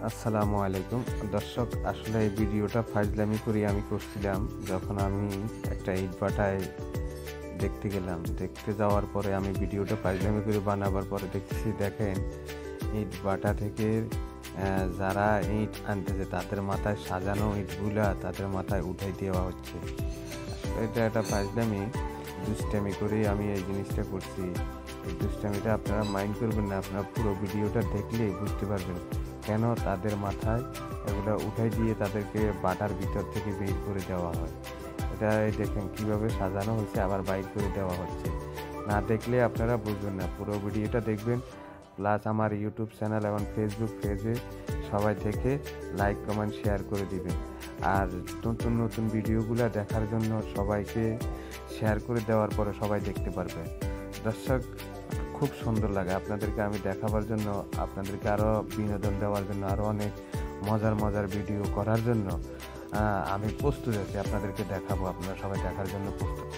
আসসালামু আলাইকুম দর্শক, আসলে এই ভিডিওটা ফাজলামি করে আমি করছিলাম। যখন আমি একটা ইটভাটায় দেখতে গেলাম, দেখতে যাওয়ার পরে আমি ভিডিওটা ফাজলামি করে বানাবার পরে দেখছি, দেখেন ইটভাটা থেকে যারা ইট আনতেছে তাদের মাথায় সাজানো ইটগুলা তাদের মাথায় উঠাই দেওয়া হচ্ছে। এটা একটা ফাজলামি, দুষ্টামি করেই আমি এই জিনিসটা করছি। এই দুষ্টামিটা আপনারা মাইন্ড করবেন না, আপনারা পুরো ভিডিওটা দেখলেই বুঝতে পারবেন কেন তাদের মাথায় এগুলো উঠাই দিয়ে তাদেরকে বাটার ভিতর থেকে বের করে দেওয়া হয়। এটা দেখেন কিভাবে সাজানো হয়েছে, আবার বাইর করে দেওয়া হচ্ছে। না দেখলে আপনারা বুঝবেন না, পুরো ভিডিওটা দেখবেন। প্লাস আমার ইউটিউব চ্যানেল এবং ফেসবুক পেজে সবাই থেকে লাইক কমেন্ট শেয়ার করে দিবেন। আর নতুন নতুন ভিডিওগুলো দেখার জন্য সবাইকে শেয়ার করে দেওয়ার পরে সবাই দেখতে পারবে। দর্শক, খুব সুন্দর লাগে আপনাদেরকে আমি দেখাবার জন্য, আপনাদেরকে আরও বিনোদন দেওয়ার জন্য, আরও অনেক মজার মজার ভিডিও করার জন্য আমি প্রস্তুত আছি। আপনাদেরকে দেখাবো, আপনারা সবাই দেখার জন্য প্রস্তুত।